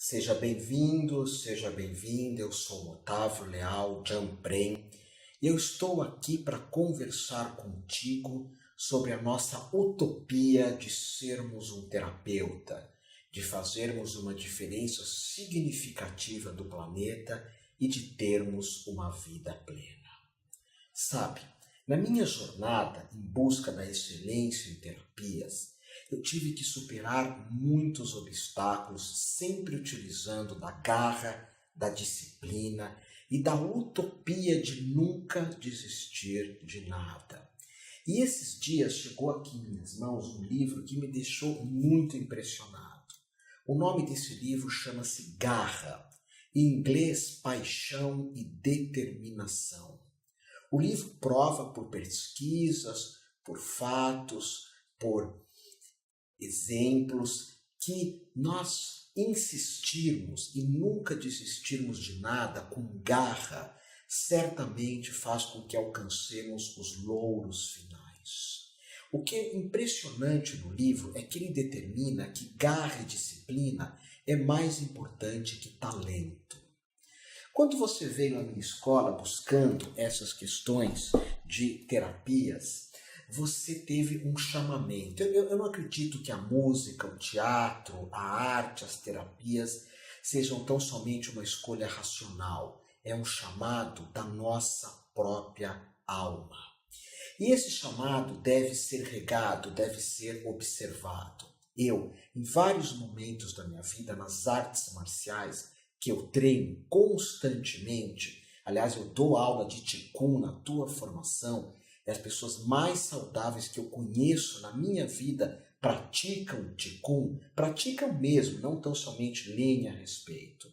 Seja bem-vindo, seja bem-vinda. Eu sou o Otávio Leal Jamprem e eu estou aqui para conversar contigo sobre a nossa utopia de sermos um terapeuta, de fazermos uma diferença significativa do planeta e de termos uma vida plena. Sabe, na minha jornada em busca da excelência em terapias, eu tive que superar muitos obstáculos, sempre utilizando da garra, da disciplina e da utopia de nunca desistir de nada. E esses dias chegou aqui em minhas mãos um livro que me deixou muito impressionado. O nome desse livro chama-se Garra, em inglês Paixão e Determinação. O livro prova por pesquisas, por fatos, por exemplos, que nós insistirmos e nunca desistirmos de nada com garra, certamente faz com que alcancemos os louros finais. O que é impressionante no livro é que ele determina que garra e disciplina é mais importante que talento. Quando você veio à minha escola buscando essas questões de terapias, você teve um chamamento. Eu não acredito que a música, o teatro, a arte, as terapias sejam tão somente uma escolha racional. É um chamado da nossa própria alma. E esse chamado deve ser regado, deve ser observado. Eu, em vários momentos da minha vida, nas artes marciais, que eu treino constantemente, aliás, eu dou aula de Qigong na tua formação, e as pessoas mais saudáveis que eu conheço na minha vida praticam Qigong, praticam mesmo, não tão somente leem a respeito.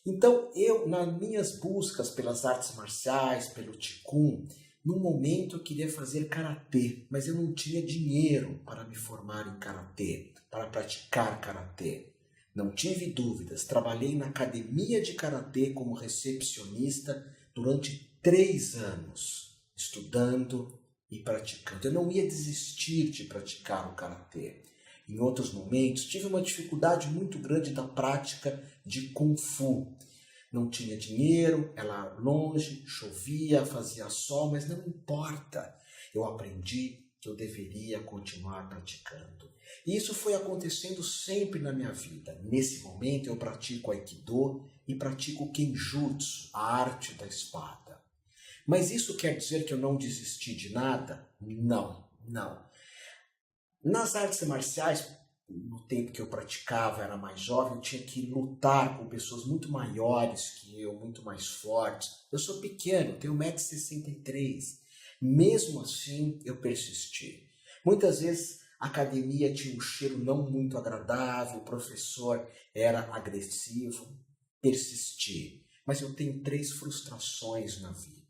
Então, eu, nas minhas buscas pelas artes marciais, pelo Qigong, num momento eu queria fazer karatê, mas eu não tinha dinheiro para me formar em karatê, para praticar karatê. Não tive dúvidas, trabalhei na academia de karatê como recepcionista durante 3 anos, estudando e praticando. Eu não ia desistir de praticar o karatê. Em outros momentos, tive uma dificuldade muito grande da prática de Kung Fu. Não tinha dinheiro, era longe, chovia, fazia sol, mas não importa. Eu aprendi que eu deveria continuar praticando. E isso foi acontecendo sempre na minha vida. Nesse momento eu pratico Aikido e pratico Kenjutsu, a arte da espada. Mas isso quer dizer que eu não desisti de nada? Não, não. Nas artes marciais, no tempo que eu praticava, era mais jovem, eu tinha que lutar com pessoas muito maiores que eu, muito mais fortes. Eu sou pequeno, tenho 1,63 m. Mesmo assim, eu persisti. Muitas vezes a academia tinha um cheiro não muito agradável, o professor era agressivo, persisti. Mas eu tenho 3 frustrações na vida.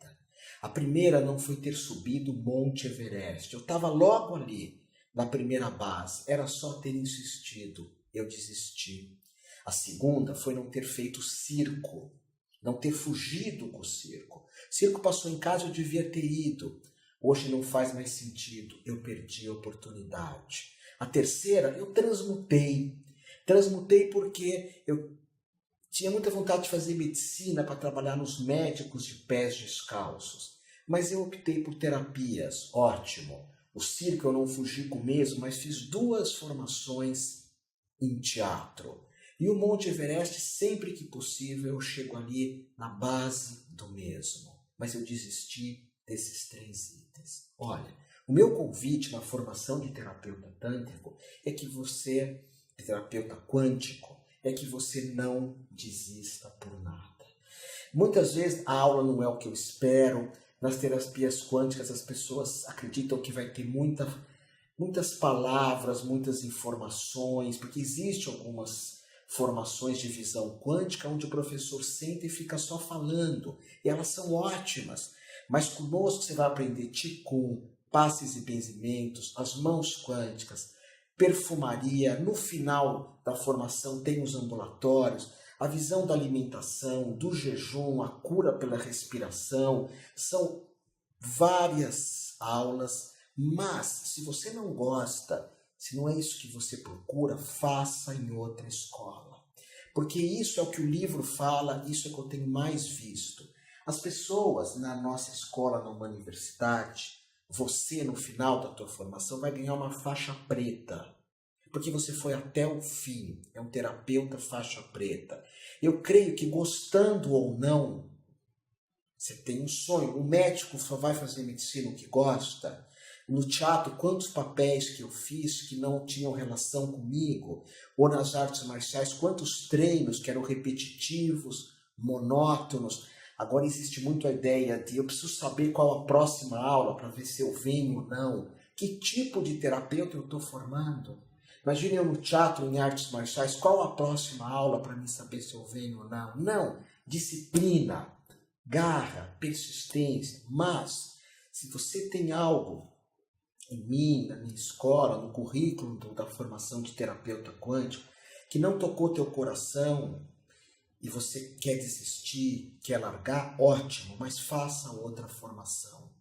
A primeira não foi ter subido o Monte Everest. Eu estava logo ali, na primeira base. Era só ter insistido. Eu desisti. A segunda foi não ter feito circo. Não ter fugido com o circo. Circo passou em casa, eu devia ter ido. Hoje não faz mais sentido. Eu perdi a oportunidade. A terceira, eu transmutei. Transmutei porque eu tinha muita vontade de fazer medicina para trabalhar nos médicos de pés descalços. Mas eu optei por terapias. Ótimo. O circo eu não fugi com o mesmo, mas fiz 2 formações em teatro. E o Monte Everest, sempre que possível, eu chego ali na base do mesmo. Mas eu desisti desses 3 itens. Olha, o meu convite na formação de terapeuta tântrico é que você, terapeuta quântico, é que você não desista por nada. Muitas vezes a aula não é o que eu espero. Nas terapias quânticas as pessoas acreditam que vai ter muitas palavras, muitas informações, porque existem algumas formações de visão quântica onde o professor senta e fica só falando, e elas são ótimas, mas conosco você vai aprender Qigong, passes e benzimentos, as mãos quânticas, perfumaria. No final da formação tem os ambulatórios, a visão da alimentação, do jejum, a cura pela respiração. São várias aulas, mas se você não gosta, se não é isso que você procura, faça em outra escola. Porque isso é o que o livro fala, isso é o que eu tenho mais visto. As pessoas na nossa escola, numa universidade, você no final da tua formação vai ganhar uma faixa preta, porque você foi até o fim, é um terapeuta faixa preta. Eu creio que gostando ou não, você tem um sonho. O médico só vai fazer medicina o que gosta. No teatro, quantos papéis que eu fiz que não tinham relação comigo? Ou nas artes marciais, quantos treinos que eram repetitivos, monótonos. Agora existe muito a ideia de eu preciso saber qual a próxima aula para ver se eu venho ou não. Que tipo de terapeuta eu estou formando? Imagine eu no teatro, em artes marciais, qual a próxima aula para mim saber se eu venho ou não? Não, disciplina, garra, persistência. Mas, se você tem algo em mim, na minha escola, no currículo da formação de terapeuta quântico, que não tocou teu coração e você quer desistir, quer largar, ótimo, mas faça outra formação.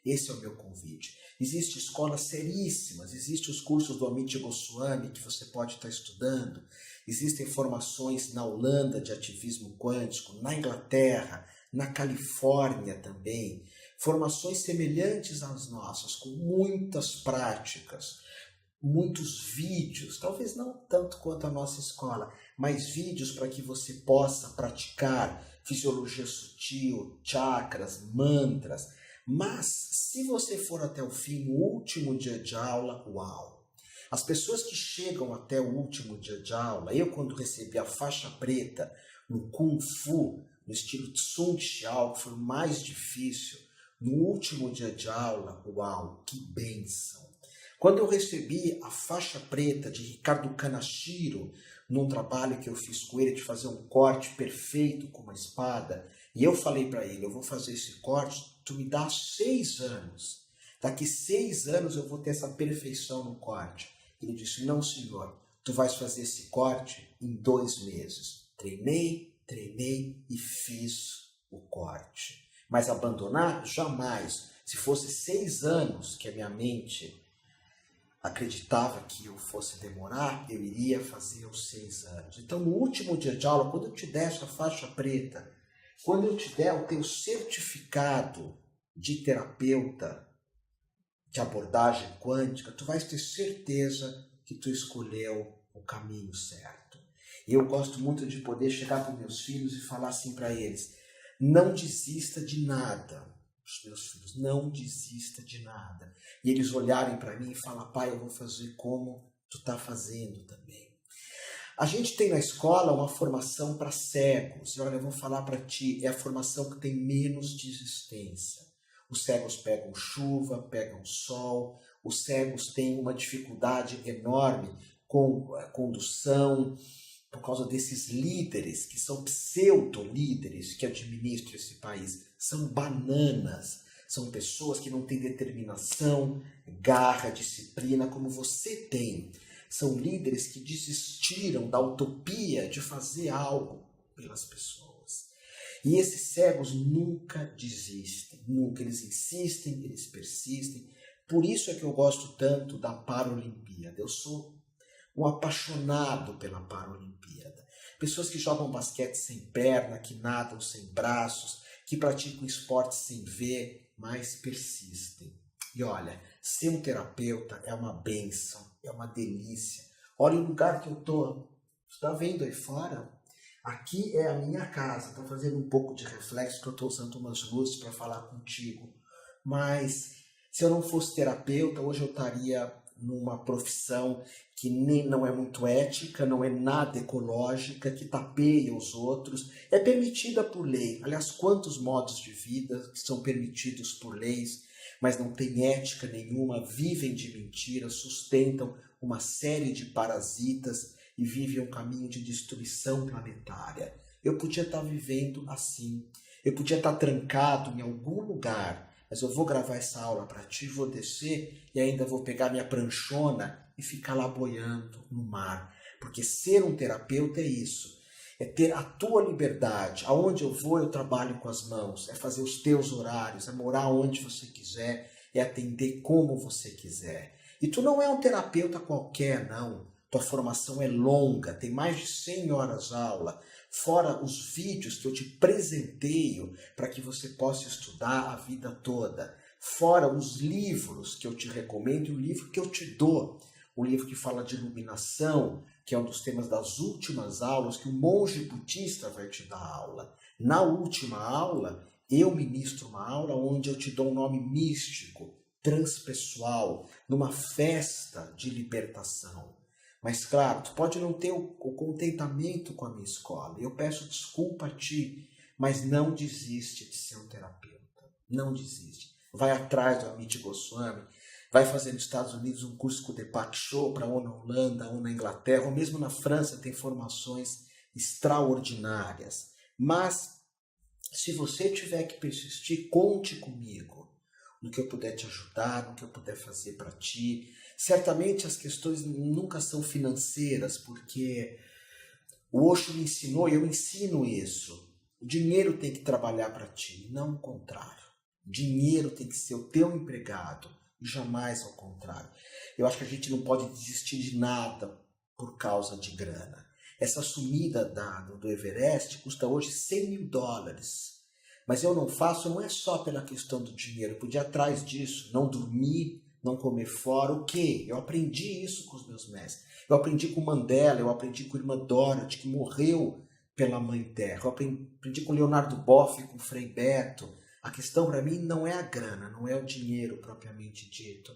Esse é o meu convite. Existem escolas seríssimas, existem os cursos do Amit Goswami que você pode estar estudando, existem formações na Holanda de ativismo quântico, na Inglaterra, na Califórnia também, formações semelhantes às nossas, com muitas práticas, muitos vídeos, talvez não tanto quanto a nossa escola, mas vídeos para que você possa praticar fisiologia sutil, chakras, mantras. Mas, se você for até o fim, no último dia de aula, uau! As pessoas que chegam até o último dia de aula, eu quando recebi a faixa preta no Kung Fu, no estilo Tsung Xiao, que foi o mais difícil, no último dia de aula, uau, que bênção! Quando eu recebi a faixa preta de Ricardo Kanashiro, num trabalho que eu fiz com ele de fazer um corte perfeito com uma espada, e eu falei para ele, eu vou fazer esse corte, tu me dá 6 anos. Daqui 6 anos eu vou ter essa perfeição no corte. Ele disse, não senhor, tu vais fazer esse corte em 2 meses. Treinei e fiz o corte. Mas abandonar? Jamais. Se fosse 6 anos que a minha mente acreditava que eu fosse demorar, eu iria fazer os 6 anos. Então, no último dia de aula, quando eu te der essa faixa preta, quando eu te der o teu certificado de terapeuta de abordagem quântica, tu vais ter certeza que tu escolheu o caminho certo. E eu gosto muito de poder chegar para meus filhos e falar assim para eles, não desista de nada. Os meus filhos, não desista de nada. E eles olharem para mim e falar, pai, eu vou fazer como tu está fazendo também. A gente tem na escola uma formação para cegos. E olha, eu vou falar para ti, é a formação que tem menos desistência. Os cegos pegam chuva, pegam sol. Os cegos têm uma dificuldade enorme com a condução, por causa desses líderes, que são pseudo-líderes que administram esse país. São bananas, são pessoas que não têm determinação, garra, disciplina, como você tem. São líderes que desistiram da utopia de fazer algo pelas pessoas. E esses cegos nunca desistem, nunca. Eles insistem, eles persistem. Por isso é que eu gosto tanto da Paralimpíada. Eu sou um apaixonado pela Paralimpíada. Pessoas que jogam basquete sem perna, que nadam sem braços, que praticam esportes sem ver, mas persistem. E olha, ser um terapeuta é uma bênção, é uma delícia. Olha o lugar que eu estou. Você está vendo aí fora? Aqui é a minha casa. Está fazendo um pouco de reflexo, que eu estou usando umas luzes para falar contigo. Mas se eu não fosse terapeuta, hoje eu estaria numa profissão que nem não é muito ética, não é nada ecológica, que tapeia os outros, é permitida por lei. Aliás, quantos modos de vida que são permitidos por leis, mas não têm ética nenhuma, vivem de mentira, sustentam uma série de parasitas e vivem um caminho de destruição planetária. Eu podia estar vivendo assim, eu podia estar trancado em algum lugar, mas eu vou gravar essa aula para ti, vou descer e ainda vou pegar minha pranchona e ficar lá boiando no mar. Porque ser um terapeuta é isso, é ter a tua liberdade. Aonde eu vou, eu trabalho com as mãos, é fazer os teus horários, é morar onde você quiser, é atender como você quiser. E tu não é um terapeuta qualquer, não. tua formação é longa, tem mais de 100 horas aula, fora os vídeos que eu te presenteio para que você possa estudar a vida toda, fora os livros que eu te recomendo e o livro que eu te dou, o livro que fala de iluminação, que é um dos temas das últimas aulas, que o monge budista vai te dar aula. Na última aula, eu ministro uma aula onde eu te dou um nome místico, transpessoal, numa festa de libertação. Mas claro, tu pode não ter o contentamento com a minha escola. Eu peço desculpa a ti, mas não desiste de ser um terapeuta. Não desiste. Vai atrás do Amit Goswami, vai fazer nos Estados Unidos um curso com o Deepak Chopra, ou na Holanda, ou na Inglaterra, ou mesmo na França tem formações extraordinárias. Mas, se você tiver que persistir, conte comigo no que eu puder te ajudar, no que eu puder fazer para ti. Certamente as questões nunca são financeiras, porque o Osho me ensinou e eu ensino isso. O dinheiro tem que trabalhar para ti, não o contrário. O dinheiro tem que ser o teu empregado, e jamais ao contrário. Eu acho que a gente não pode desistir de nada por causa de grana. Essa subida do Everest custa hoje $100.000. Mas eu não faço, não é só pela questão do dinheiro. Eu podia ir atrás disso, não dormir, não comer fora. O quê? Eu aprendi isso com os meus mestres. Eu aprendi com Mandela, eu aprendi com a irmã Dorothy, que morreu pela Mãe Terra. Eu aprendi com Leonardo Boff, com Frei Beto. A questão para mim não é a grana, não é o dinheiro propriamente dito.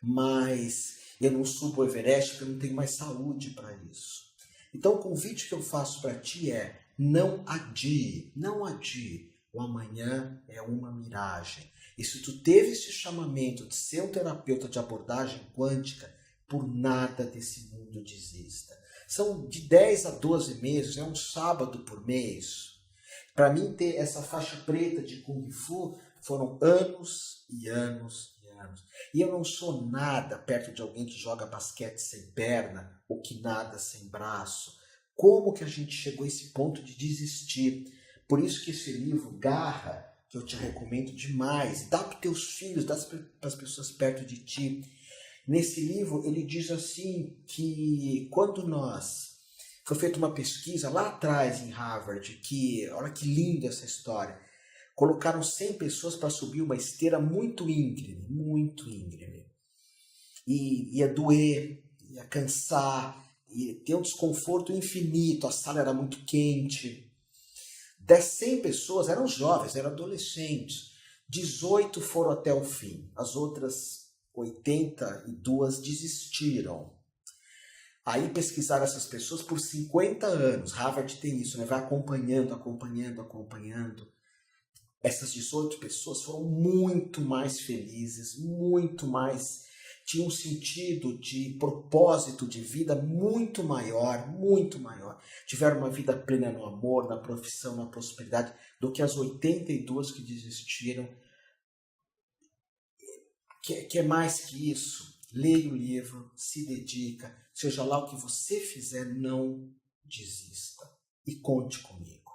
Mas eu não subo o Everest porque eu não tenho mais saúde para isso. Então o convite que eu faço para ti é: não adie, não adie. O amanhã é uma miragem. E se tu teve esse chamamento de ser um terapeuta de abordagem quântica, por nada desse mundo desista. São de 10 a 12 meses, é um sábado por mês. Para mim ter essa faixa preta de Kung Fu foram anos e anos e anos. E eu não sou nada perto de alguém que joga basquete sem perna ou que nada sem braço. Como que a gente chegou a esse ponto de desistir? Por isso que esse livro, Garra, que eu te recomendo demais, dá para os teus filhos, dá para as pessoas perto de ti. Nesse livro ele diz assim que quando foi feita uma pesquisa lá atrás em Harvard, que, olha que linda essa história, colocaram 100 pessoas para subir uma esteira muito íngreme. E ia doer, ia cansar, ia ter um desconforto infinito, a sala era muito quente. Das 100 pessoas, eram jovens, eram adolescentes, 18 foram até o fim, as outras 82 desistiram. Aí pesquisaram essas pessoas por 50 anos, Harvard tem isso, né? Vai acompanhando. Essas 18 pessoas foram muito mais felizes, tinham um sentido de propósito de vida muito maior, tiveram uma vida plena no amor, na profissão, na prosperidade, do que as 82 que desistiram. Que é mais que isso? Leia o livro, se dedica, seja lá o que você fizer, não desista. E conte comigo.